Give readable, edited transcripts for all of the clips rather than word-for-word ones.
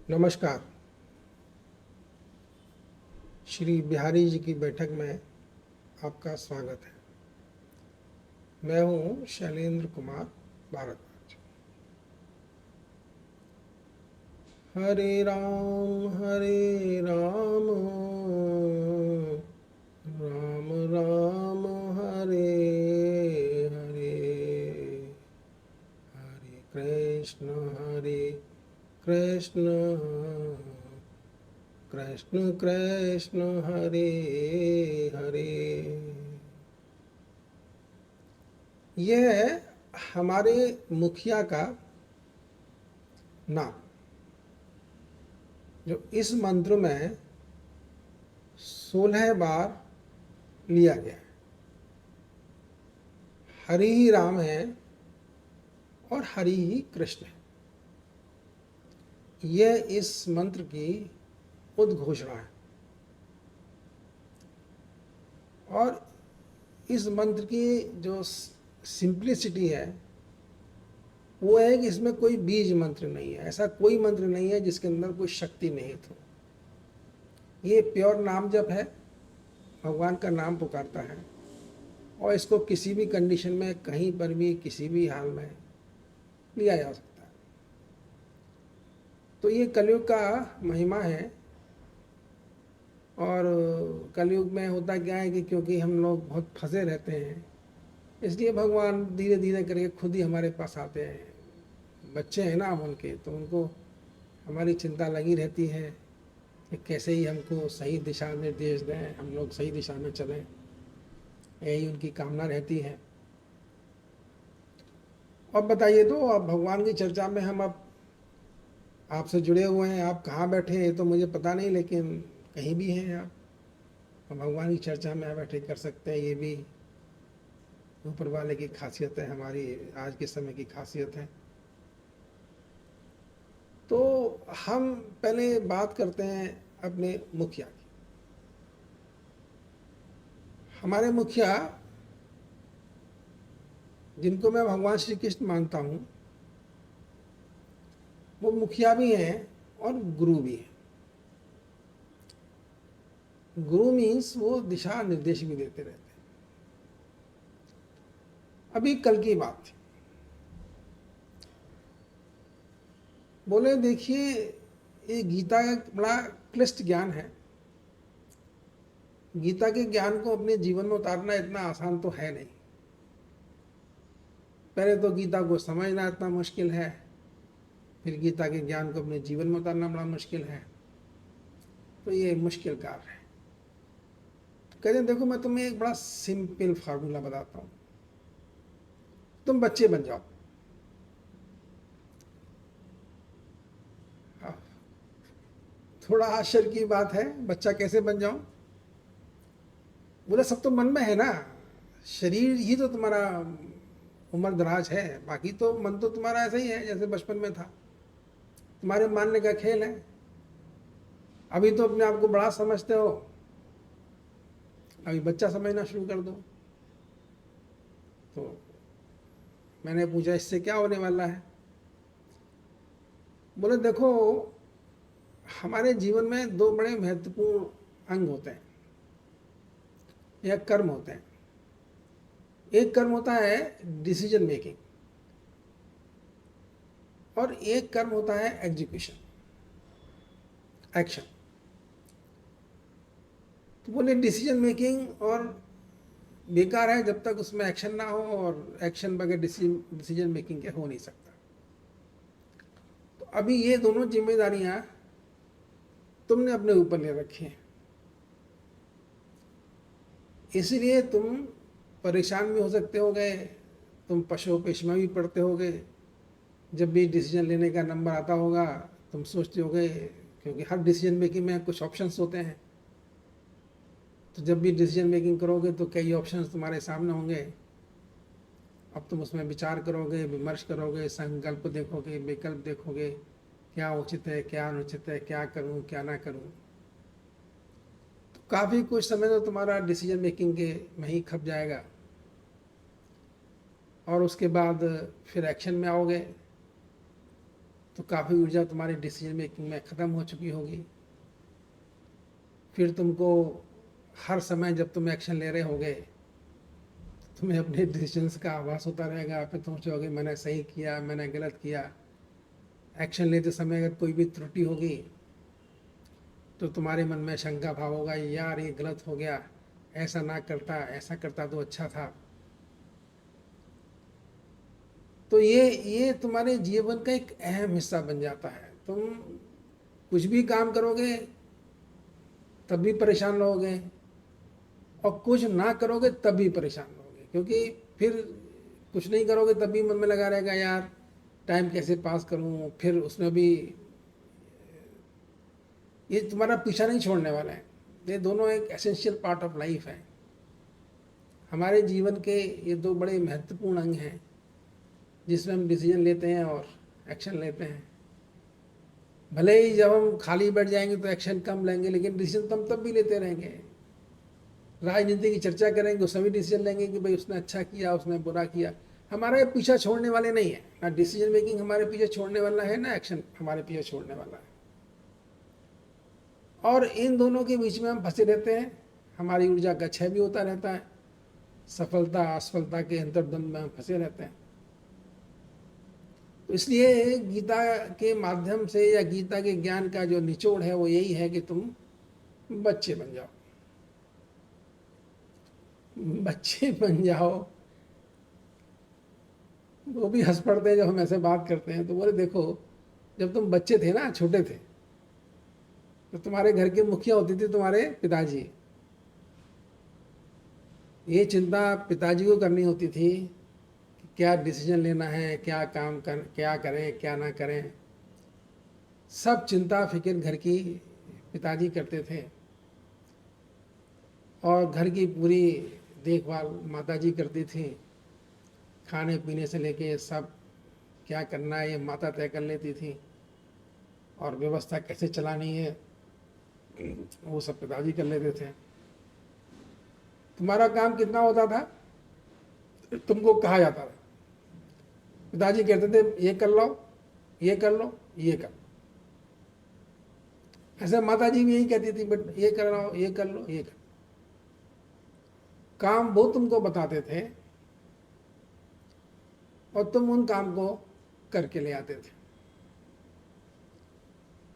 नमस्कार। श्री बिहारी जी की बैठक में आपका स्वागत है। मैं हूँ शैलेंद्र कुमार भारद्वाज। हरे राम राम राम हरे हरे, हरे कृष्ण कृष्ण कृष्ण हरे हरे। यह है हमारे मुखिया का नाम, जो इस मंत्र में 16 बार लिया गया है। हरि ही राम है और हरि ही कृष्ण है। यह इस मंत्र की उद्घोषणा है। और इस मंत्र की जो सिंप्लिसिटी है वो है कि इसमें कोई बीज मंत्र नहीं है। ऐसा कोई मंत्र नहीं है जिसके अंदर कोई शक्ति निहित हो। ये प्योर नाम जप है, भगवान का नाम पुकारता है और इसको किसी भी कंडीशन में, कहीं पर भी, किसी भी हाल में लिया जा सकता है। तो ये कलयुग का महिमा है। और कलयुग में होता क्या है कि क्योंकि हम लोग बहुत फंसे रहते हैं, इसलिए भगवान धीरे धीरे करके खुद ही हमारे पास आते हैं। बच्चे हैं ना हम उनके, तो उनको हमारी चिंता लगी रहती है कि कैसे ही हमको सही दिशा निर्देश दें, हम लोग सही दिशा में चलें। यही उनकी कामना रहती है। अब बताइए, तो अब भगवान की चर्चा में हम अब आपसे जुड़े हुए हैं। आप कहाँ बैठे हैं ये तो मुझे पता नहीं, लेकिन कहीं भी हैं आप, हम भगवान की चर्चा में बैठे कर सकते हैं। ये भी ऊपर वाले की खासियत है, हमारी आज के समय की खासियत है। तो हम पहले बात करते हैं अपने मुखिया की। हमारे मुखिया, जिनको मैं भगवान श्री कृष्ण मानता हूँ, वो मुखिया भी हैं और गुरु भी हैं। गुरु मीन्स वो दिशा निर्देश भी देते रहते हैं। अभी कल की बात थी, बोले देखिए ये गीता का बड़ा क्लिष्ट ज्ञान है। गीता के ज्ञान को अपने जीवन में उतारना इतना आसान तो है नहीं। पहले तो गीता को समझना इतना मुश्किल है, फिर गीता के ज्ञान को अपने जीवन में उतारना बड़ा मुश्किल है। तो ये मुश्किल कार्य है। तो कहते हैं देखो, मैं तुम्हें एक बड़ा सिंपल फार्मूला बताता हूँ, तुम बच्चे बन जाओ। हाँ, थोड़ा आश्चर्य की बात है, बच्चा कैसे बन जाऊं? बोले सब तो मन में है ना, शरीर ही तो तुम्हारा उम्र दराज है, बाकी तो मन तो तुम्हारा ऐसा ही है जैसे बचपन में था। तुम्हारे मानने का खेल है। अभी तो अपने आप को बड़ा समझते हो, अभी बच्चा समझना शुरू कर दो। तो मैंने पूछा इससे क्या होने वाला है? बोले देखो, हमारे जीवन में दो बड़े महत्वपूर्ण अंग होते हैं या कर्म होते हैं। एक कर्म होता है डिसीजन मेकिंग और एक कर्म होता है एग्जीक्यूशन, एक्शन। तो बोले डिसीजन मेकिंग और बेकार है जब तक उसमें एक्शन ना हो, और एक्शन बगैर डिसीजन मेकिंग के हो नहीं सकता। तो अभी ये दोनों जिम्मेदारियां तुमने अपने ऊपर ले रखी हैं, इसलिए तुम परेशान भी हो सकते होगे, तुम पशु में भी पड़ते होगे। जब भी डिसीजन लेने का नंबर आता होगा तुम सोचते होगे, क्योंकि हर डिसीजन मेकिंग में कुछ ऑप्शंस होते हैं। तो जब भी डिसीजन मेकिंग करोगे तो कई ऑप्शंस तुम्हारे सामने होंगे। अब तुम उसमें विचार करोगे, विमर्श करोगे, संकल्प देखोगे, विकल्प देखोगे, क्या उचित है, क्या अनुचित है, क्या करूं, क्या ना करूं। तो काफ़ी कुछ समय तो तुम्हारा डिसीजन मेकिंग के में ही खप जाएगा। और उसके बाद फिर एक्शन में आओगे। तो काफ़ी ऊर्जा तुम्हारी डिसीजन मेकिंग में ख़त्म हो चुकी होगी। फिर तुमको हर समय जब तुम एक्शन ले रहे होगे तुम्हें अपने डिसीजंस का आभास होता रहेगा, फिर तुम सोचोगे मैंने सही किया, मैंने गलत किया। एक्शन लेते समय अगर कोई भी त्रुटि होगी तो तुम्हारे मन में शंका भाव होगा, यार ये गलत हो गया, ऐसा ना करता, ऐसा करता तो अच्छा था। तो ये तुम्हारे जीवन का एक अहम हिस्सा बन जाता है। तुम कुछ भी काम करोगे तब भी परेशान रहोगे, और कुछ ना करोगे तब भी परेशान रहोगे, क्योंकि फिर कुछ नहीं करोगे तब भी मन में लगा रहेगा, यार टाइम कैसे पास करूं, फिर उसमें भी ये तुम्हारा पीछा नहीं छोड़ने वाला है। ये दोनों एक एसेंशियल पार्ट ऑफ लाइफ है। हमारे जीवन के ये दो बड़े महत्वपूर्ण अंग हैं जिसमें हम डिसीजन लेते हैं और एक्शन लेते हैं। भले ही जब हम खाली बैठ जाएंगे तो एक्शन कम लेंगे, लेकिन डिसीजन तो हम तब भी लेते रहेंगे। राजनीति की चर्चा करेंगे उसमें भी डिसीजन लेंगे कि भाई उसने अच्छा किया, उसने बुरा किया। हमारा ये पीछा छोड़ने वाले नहीं है, ना डिसीजन मेकिंग हमारे पीछे छोड़ने वाला है, ना एक्शन हमारे पीछे छोड़ने वाला है। और इन दोनों के बीच में हम फंसे रहते हैं। हमारी ऊर्जा का क्षय भी होता रहता है, सफलता असफलता के अंतर्द्वंद में हम फंसे रहते हैं। तो इसलिए गीता के माध्यम से या गीता के ज्ञान का जो निचोड़ है वो यही है कि तुम बच्चे बन जाओ, बच्चे बन जाओ। वो भी हंस पड़ते हैं जब हम ऐसे बात करते हैं, तो बोले देखो जब तुम बच्चे थे ना, छोटे थे, तो तुम्हारे घर के मुखिया होती थी तुम्हारे पिताजी। ये चिंता पिताजी को करनी होती थी कि क्या डिसीजन लेना है, क्या काम कर, क्या करें क्या ना करें। सब चिंता फिक्र घर की पिताजी करते थे, और घर की पूरी देखभाल माताजी करती थी। खाने पीने से लेके सब क्या करना है ये माता तय कर लेती थी, और व्यवस्था कैसे चलानी है वो सब पिताजी कर लेते थे। तुम्हारा काम कितना होता था, तुमको कहा जाता था, पिताजी कहते थे ये कर लो, ये कर लो, ये कर। ऐसे माताजी भी यही कहती थी, बट ये कर लो, ये कर लो, ये कर। काम वो तुमको बताते थे और तुम उन काम को करके ले आते थे।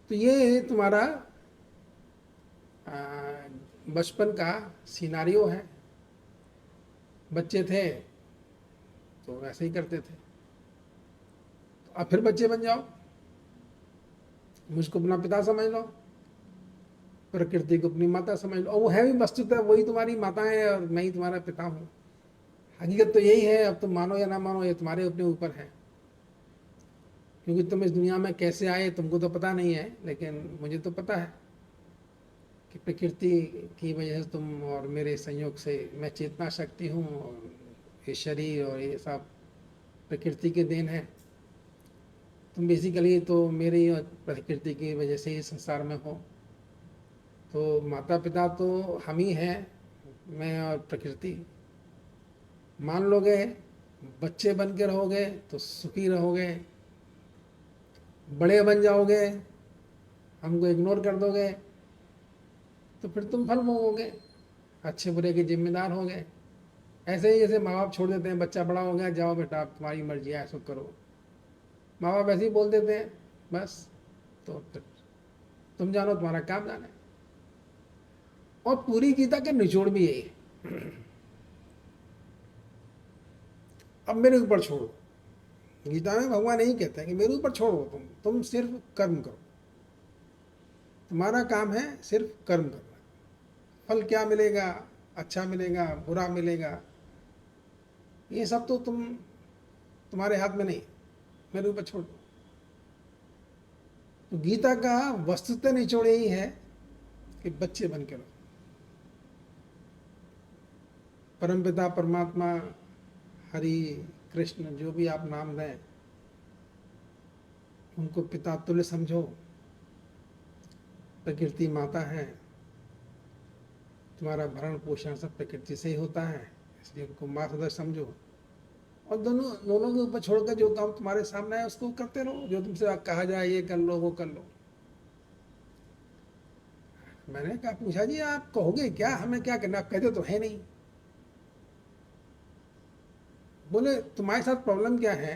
तो ये तुम्हारा बचपन का सिनारियो है। बच्चे थे तो वैसे ही करते थे, तो अब फिर बच्चे बन जाओ, मुझको अपना पिता समझ लो, प्रकृति को अपनी माता समझ लो, और वो है भी वस्तुतः वही तुम्हारी माता है और मैं ही तुम्हारा पिता हूँ। हकीकत तो यही है, अब तुम मानो या ना मानो ये तुम्हारे अपने ऊपर है। क्योंकि तुम इस दुनिया में कैसे आए तुमको तो पता नहीं है, लेकिन मुझे तो पता है कि प्रकृति की वजह से तुम और मेरे संयोग से मैं चेतना शक्ति हूँ, और ये शरीर और ये सब प्रकृति के देन है। तुम बेसिकली तो मेरी और प्रकृति की वजह से ही संसार में हो। तो माता पिता तो हम ही हैं, मैं और प्रकृति। मान लोगे, बच्चे बन के रहोगे तो सुखी रहोगे, बड़े बन जाओगे हमको इग्नोर कर दोगे तो फिर तुम फल भोगोगे, अच्छे बुरे के जिम्मेदार होगे। ऐसे ही जैसे माँ बाप छोड़ देते हैं, बच्चा बड़ा हो गया, जाओ बेटा अब तुम्हारी मर्जी है, ऐसा करो, माँ बाप ऐसे ही बोल देते हैं बस। तो फिर तुम जानो तुम्हारा काम जाने। और पूरी गीता का निचोड़ भी यही है, अब मेरे ऊपर छोड़ो। गीता में भगवान यही कहते हैं कि मेरे ऊपर छोड़ो, तुम सिर्फ कर्म करो, तुम्हारा काम है सिर्फ कर्म करना। फल क्या मिलेगा, अच्छा मिलेगा बुरा मिलेगा, ये सब तो तुम्हारे हाथ में नहीं, मेरे ऊपर छोड़ दो। तो गीता का वस्तुतः निचोड़ यही है कि बच्चे बन के रहो। परमपिता परमात्मा, हरि, कृष्ण, जो भी आप नाम दें, उनको पिता तुल्य समझो। प्रकृति माता है, तुम्हारा भरण पोषण सब प्रकृति से ही होता है, इसलिए उनको माँ सदस्य समझो। और दोनों दोनों के ऊपर छोड़कर जो काम तुम्हारे सामने है उसको करते रहो, जो तुमसे कहा जाए ये कर लो वो कर लो। मैंने कहा, पूछा जी आप कहोगे क्या, हमें क्या करना, आप कहते तो है नहीं। बोले तुम्हारे साथ प्रॉब्लम क्या है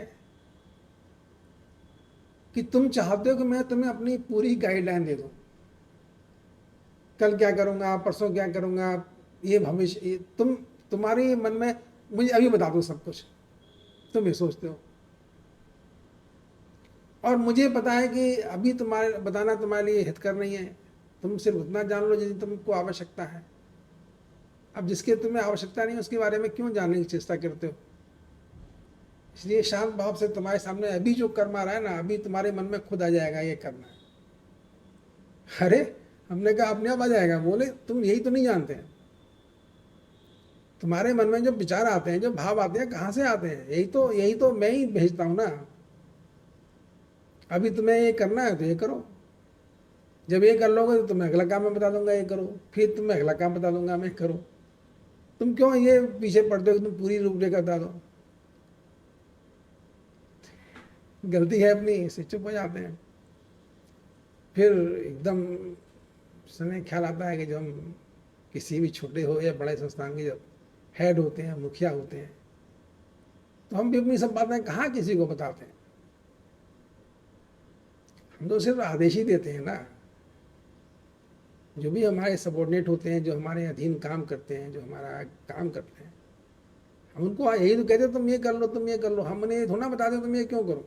कि तुम चाहते हो कि मैं तुम्हें अपनी पूरी गाइडलाइन दे दूं, कल क्या करूंगा, परसों क्या करूंगा, ये भविष्य, तुम्हारे मन में मुझे अभी बता दो सब कुछ, तुम ये सोचते हो। और मुझे पता है कि अभी तुम्हारे बताना तुम्हारे लिए हितकर नहीं है, तुम सिर्फ उतना जान लो जितनी तुमको आवश्यकता है। अब जिसके तुम्हें आवश्यकता नहीं उसके बारे में क्यों जानने की चेष्टा करते हो। इसलिए शांत भाव से तुम्हारे सामने अभी जो कर्म आ रहा है ना, अभी तुम्हारे मन में खुद आ जाएगा ये करना है। अरे हमने कहा अपने आप आ जाएगा। बोले तुम यही तो नहीं जानते हैं, तुम्हारे मन में जो विचार आते हैं, जो भाव आते हैं, कहाँ से आते हैं, यही तो मैं ही भेजता हूँ ना। अभी तुम्हें ये करना है तो ये करो, जब ये कर लोगे तो तुम्हें अगला काम मैं बता दूंगा ये करो, फिर तुम्हें अगला काम बता दूंगा मैं करो। तुम क्यों ये पीछे पड़ते हो कि तुम पूरी रूपरेखा बता दो। गलती है अपनी, इससे चुप हो जाते हैं। फिर एकदम समय ख्याल आता है कि जब हम किसी भी छोटे हो या बड़े संस्थान के जब हेड होते हैं, मुखिया होते हैं, तो हम भी अपनी सब बातें कहाँ किसी को बताते हैं। हम तो सिर्फ आदेश ही देते हैं ना। जो भी हमारे सबॉर्डिनेट होते हैं, जो हमारे अधीन काम करते हैं, जो हमारा काम करते हैं, हम उनको यही तो कहते हैं तुम ये कर लो, तुम ये कर लो। हमने ये थोड़ा बता दें तुम ये क्यों करो,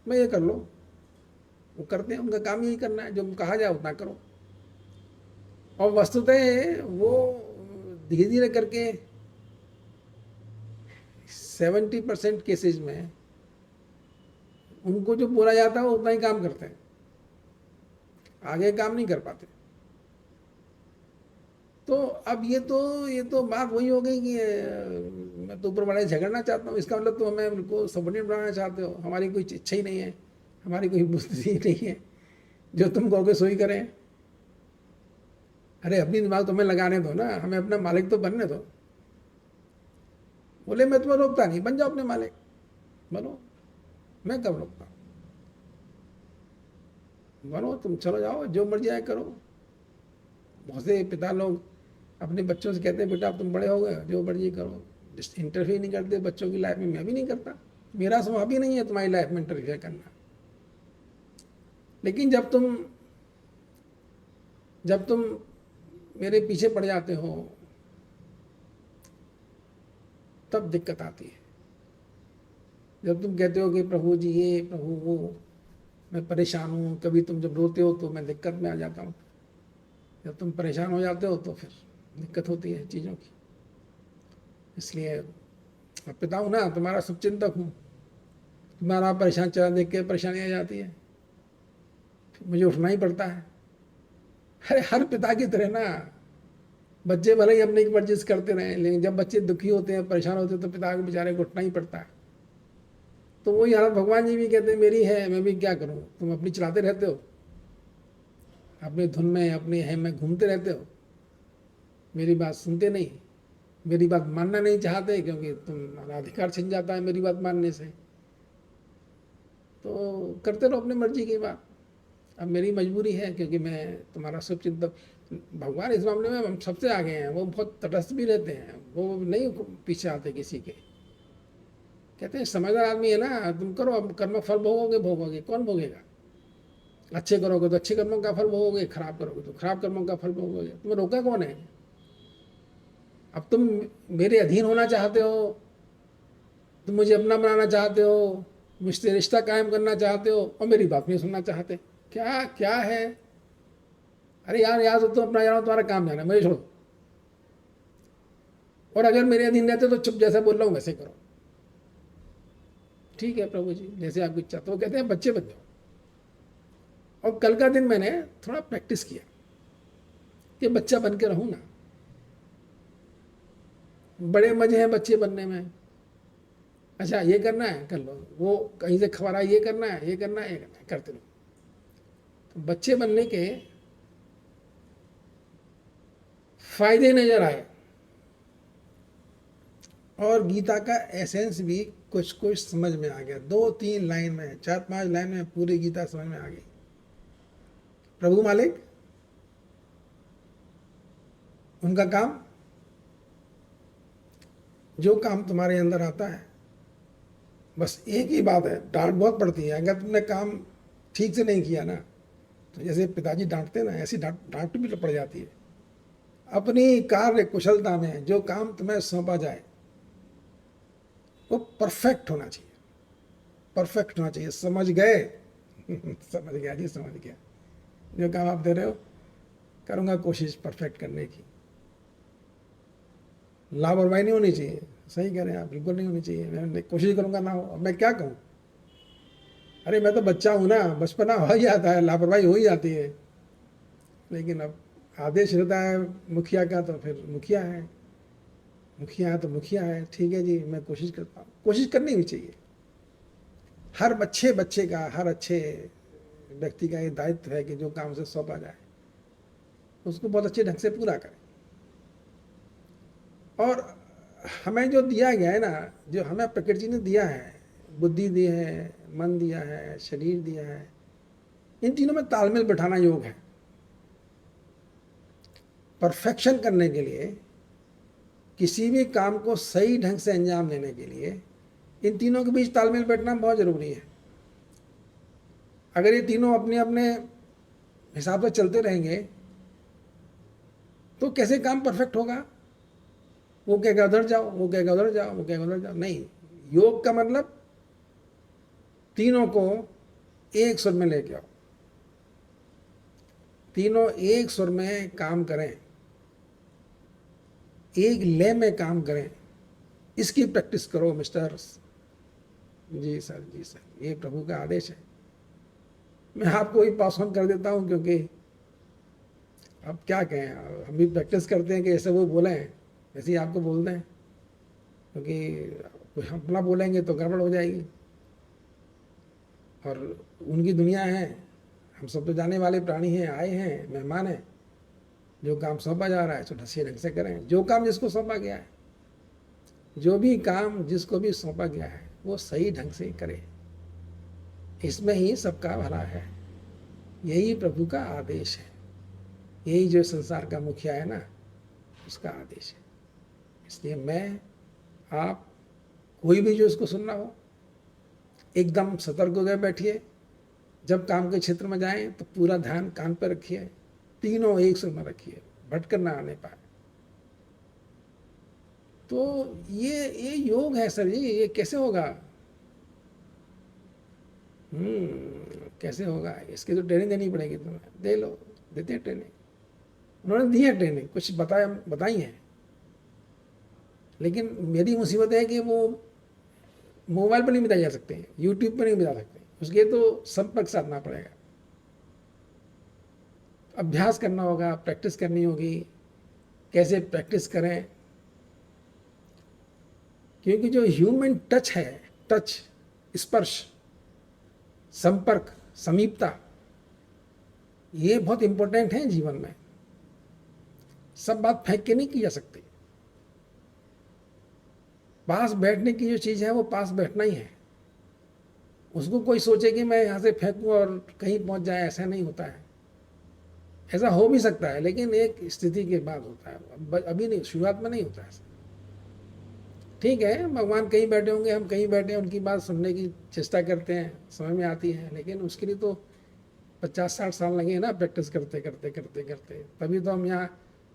मैं ये कर लो। वो करते हैं, उनका काम यही करना है, जो कहा जाए उतना करो। और वस्तुतः वो धीरे धीरे करके 70% केसेज में उनको जो बोला जाता है वो उतना ही काम करते हैं, आगे काम नहीं कर पाते। तो अब ये तो बात वही हो गई कि मैं तो ऊपर वाले झगड़ना चाहता हूँ, इसका मतलब तो हमें उनको सबॉर्डिनेट बनाना चाहते हो। हमारी कोई इच्छा ही नहीं है, हमारी कोई बुद्धि नहीं है, जो तुम कहोगे सोई करें। अरे अपनी दिमाग तुम्हें लगाने दो ना, हमें अपना मालिक तो बनने दो। बोले मैं तुम्हें रोकता नहीं, बन जाओ अपने मालिक, बनो। मैं कब रोकता हूँ, बनो तुम, चलो जाओ जो मर्जी आए करो। बहुत से पिता लोग अपने बच्चों से कहते हैं बेटा अब तुम बड़े हो गए, जो मर्जी करो, इंटरफेयर नहीं करते बच्चों की लाइफ में। मैं भी नहीं करता, मेरा स्वभाव भी नहीं है तुम्हारी लाइफ में इंटरफेयर करना। लेकिन जब तुम मेरे पीछे पड़ जाते हो तब दिक्कत आती है। जब तुम कहते हो कि प्रभु जी ये, प्रभु वो, मैं परेशान हूँ। कभी तुम जब रोते हो तो मैं दिक्कत में आ जाता हूँ। जब तुम परेशान हो जाते हो तो फिर दिक्कत होती है चीज़ों की। इसलिए पिता हूँ ना, तुम्हारा शुभचिंतक हूँ, तुम्हारा परेशान चेहरा देख के परेशानी आ जाती है, फिर मुझे उठना ही पड़ता है। अरे हर पिता की तरह ना, बच्चे भले ही अपनी मर्जी से करते रहें, लेकिन जब बच्चे दुखी होते हैं, परेशान होते हैं, तो पिता को बेचारे को उठना ही पड़ता है। तो वही हालत भगवान जी भी कहते हैं मेरी है, मैं भी क्या करूँ। तुम अपनी चलाते रहते हो, अपनी धुन में, अपनी है में घूमते रहते हो, मेरी बात सुनते नहीं, मेरी बात मानना नहीं चाहते, क्योंकि तुम्हारा अधिकार छिन जाता है मेरी बात मानने से। तो करते रहो अपनी मर्जी की बात। अब मेरी मजबूरी है, क्योंकि मैं तुम्हारा शुभचिंतक। भगवान इस मामले में हम सबसे आगे हैं। वो बहुत तटस्थ भी रहते हैं, वो नहीं पीछे आते किसी के। कहते हैं समझदार आदमी है ना, तुम करो, अब कर्म फल भोगोगे, भोगोगे, कौन भोगेगा। अच्छे करोगे तो अच्छे कर्मों का फल भोगोगे, खराब करोगे तो खराब कर्मों का फल भोगोगे। तुम्हें रोका कौन है। अब तुम मेरे अधीन होना चाहते हो, तुम मुझे अपना बनाना चाहते हो, मुझसे रिश्ता कायम करना चाहते हो, और मेरी बात नहीं सुनना चाहते। क्या क्या है। अरे यार यार तो तुम अपना जानो, तुम्हारा काम जाना, मुझे छोड़ो। और अगर मेरे अधीन रहते तो चुप, जैसा बोल रहा हूँ वैसे करो। ठीक है प्रभु जी, जैसे आपकी इच्छा। तो कहते हैं बच्चे बन जाओ। और कल का दिन मैंने थोड़ा प्रैक्टिस किया कि बच्चा बन के रहूँ ना। बड़े मजे हैं बच्चे बनने में। अच्छा ये करना है कर लो, वो कहीं से खबर आई ये करना है, ये करना है, ये करना है, करते रहो। तो बच्चे बनने के फायदे नजर आए। और गीता का एसेंस भी कुछ कुछ समझ में आ गया, 2-3 लाइन में, 4-5 लाइन में पूरी गीता समझ में आ गई। प्रभु मालिक, उनका काम, जो काम तुम्हारे अंदर आता है, बस एक ही बात है, डांट बहुत पड़ती है अगर तुमने काम ठीक से नहीं किया ना, तो जैसे पिताजी डांटते ना, ऐसी डांट डांट भी पड़ जाती है। अपनी कार्य कुशलता में जो काम तुम्हें सौंपा जाए वो परफेक्ट होना चाहिए, परफेक्ट होना चाहिए। समझ गए? समझ गया जी, समझ गया। जो काम आप दे रहे हो, करूँगा कोशिश परफेक्ट करने की। लापरवाही नहीं होनी चाहिए। सही कह रहे हैं आप, बिल्कुल नहीं होनी चाहिए। मैं कोशिश करूँगा ना हो, अब मैं क्या कहूँ? अरे मैं तो बच्चा हूँ ना, बचपना हो ही जाता है, लापरवाही हो ही जाती है। लेकिन अब आदेश रहता है मुखिया का, तो फिर मुखिया है, मुखिया है तो मुखिया है। ठीक है जी, मैं कोशिश करता हूँ। कोशिश करनी भी चाहिए। हर अच्छे बच्चे का, हर अच्छे व्यक्ति का ये दायित्व है कि जो काम उसे सौंपा जाए उसको बहुत अच्छे ढंग से पूरा करें। और हमें जो दिया गया है ना, जो हमें प्रकृति ने दिया है, बुद्धि दी है, मन दिया है, शरीर दिया है, इन तीनों में तालमेल बिठाना योग है। परफेक्शन करने के लिए, किसी भी काम को सही ढंग से अंजाम देने के लिए इन तीनों के बीच तालमेल बैठना बहुत जरूरी है। अगर ये तीनों अपने अपने हिसाब से चलते रहेंगे तो कैसे काम परफेक्ट होगा? वो कहेगा उधर जाओ, वो कहेगा उधर जाओ, वो कहेगा उधर जाओ। नहीं, योग का मतलब तीनों को एक सुर में लेके आओ, तीनों एक सुर में काम करें, एक लय में काम करें। इसकी प्रैक्टिस करो मिस्टर। जी सर, जी सर, ये प्रभु का आदेश है। मैं आपको ही पास ऑन कर देता हूँ, क्योंकि अब क्या कहें, हम भी प्रैक्टिस करते हैं कि ऐसे वो बोले हैं वैसे ही आपको बोल दें, क्योंकि कुछ हम अपना बोलेंगे तो गड़बड़ हो जाएगी। और उनकी दुनिया है, हम सब तो जाने वाले प्राणी हैं, आए हैं, मेहमान हैं। जो काम सौंपा जा रहा है तो ढसे ढंग से करें। जो काम जिसको सौंपा गया है, जो भी काम जिसको भी सौंपा गया है, वो सही ढंग से करे। इसमें ही सबका भला है। यही प्रभु का आदेश है। यही जो संसार का मुखिया है ना, उसका आदेश है। इसलिए मैं, आप, कोई भी जो इसको सुनना हो, एकदम सतर्क होकर बैठिए। जब काम के क्षेत्र में जाएं तो पूरा ध्यान कान पर रखिए, तीनों एक सुर में रखिए, भटकर ना आने पाए। तो ये योग है सर जी, ये कैसे होगा? कैसे होगा? इसकी तो ट्रेनिंग देनी पड़ेगी तुम्हें। दे लो, देते हैं ट्रेनिंग। उन्होंने दी है ट्रेनिंग, कुछ बताई है। लेकिन मेरी मुसीबत है कि वो मोबाइल पर नहीं बताई जा सकते हैं, यूट्यूब पर नहीं बता सकते, उसके तो संपर्क साधना पड़ेगा, अभ्यास करना होगा, प्रैक्टिस करनी होगी। कैसे प्रैक्टिस करें? क्योंकि जो ह्यूमन टच है, टच, स्पर्श, संपर्क, समीपता, ये बहुत इंपॉर्टेंट है जीवन में। सब बात फेंक के नहीं की जा सकती। पास बैठने की जो चीज़ है वो पास बैठना ही है। उसको कोई सोचे कि मैं यहाँ से फेंकूँ और कहीं पहुँच जाए, ऐसा नहीं होता है। ऐसा हो भी सकता है, लेकिन एक स्थिति के बाद होता है, अभी नहीं, शुरुआत में नहीं होता है। ठीक है, भगवान कहीं बैठे होंगे, हम कहीं बैठे हैं, उनकी बात सुनने की चेष्टा करते हैं, समझ में आती है। लेकिन उसके लिए तो 50-60 साल लगे ना, प्रैक्टिस करते करते करते करते। तभी तो हम यहाँ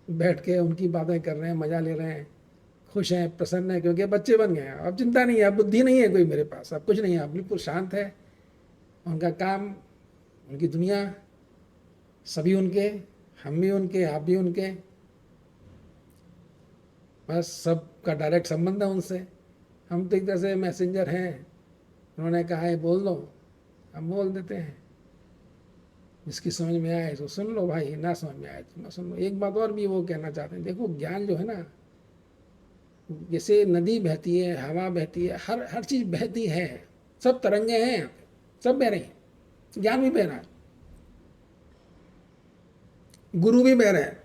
बैठ के उनकी बातें कर रहे हैं, मज़ा ले रहे हैं, खुश हैं, प्रसन्न हैं, क्योंकि बच्चे बन गए हैं। अब चिंता नहीं है, अब बुद्धि नहीं है कोई मेरे पास, अब कुछ नहीं है, अब बिल्कुल शांत है। उनका काम, उनकी दुनिया, सभी उनके, हम भी उनके, आप भी उनके, बस सबका डायरेक्ट संबंध है उनसे। हम तो एक तरह से मैसेंजर हैं। उन्होंने कहा है बोल दो, हम बोल देते हैं। जिसकी समझ में आए तो सुन लो भाई, ना समझ में आए तो ना सुन लो। एक बात और भी वो कहना चाहते हैं, देखो ज्ञान जो है ना, जैसे नदी बहती है, हवा बहती है, हर हर चीज़ बहती है, सब तरंगे हैं यहाँ पे, सब बह रही हैं। ज्ञान भी बह रहा है, गुरु भी बह रहे हैं,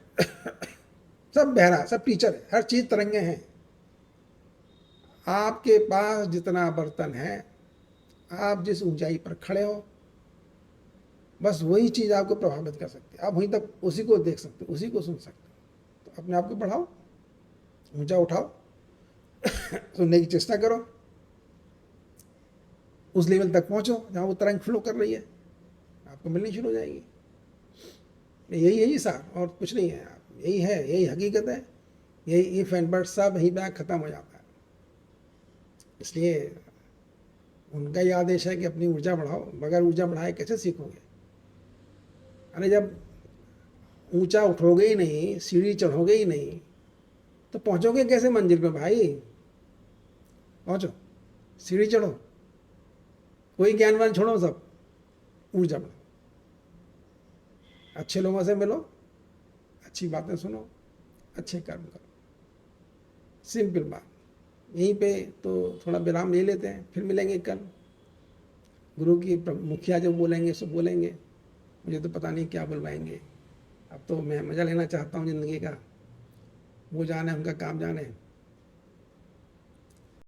सब बह रहा है, सब टीचर है, हर चीज़ तरंगे हैं। आपके पास जितना बर्तन है, आप जिस ऊंचाई पर खड़े हो, बस वही चीज़ आपको प्रभावित कर सकती है। आप वहीं तक उसी को देख सकते हो, उसी को सुन सकते हो। तो अपने आप को बढ़ाओ, ऊंचा उठाओ, सुनने की चेष्टा करो, उस लेवल तक पहुंचो जहाँ वो तरंग फ्लो कर रही है, आपको मिलनी शुरू हो जाएगी। यही है सार, और कुछ नहीं है। आप यही है, यही हकीकत है, यही इफ एंड बट, सब यही बैग खत्म हो जाता है। इसलिए उनका ही आदेश है कि अपनी ऊर्जा बढ़ाओ। बगैर ऊर्जा बढ़ाए कैसे सीखोगे? अरे जब ऊंचा उठोगे ही नहीं, सीढ़ी चढ़ोगे ही नहीं, तो पहुंचोगे कैसे मंजिल पे भाई? पहुंचो, सीढ़ी चढ़ो, कोई ज्ञानवान छोड़ो, सब ऊर्जा बढ़ाओ, अच्छे लोगों से मिलो, अच्छी बातें सुनो, अच्छे कर्म करो। सिंपल बात। यहीं पे तो थोड़ा विराम ले लेते हैं, फिर मिलेंगे कल। गुरु की मुखिया जो बोलेंगे सो बोलेंगे, मुझे तो पता नहीं क्या बुलवाएंगे। अब तो मैं मज़ा लेना चाहता हूँ ज़िंदगी का, वो जाने, उनका काम जाने।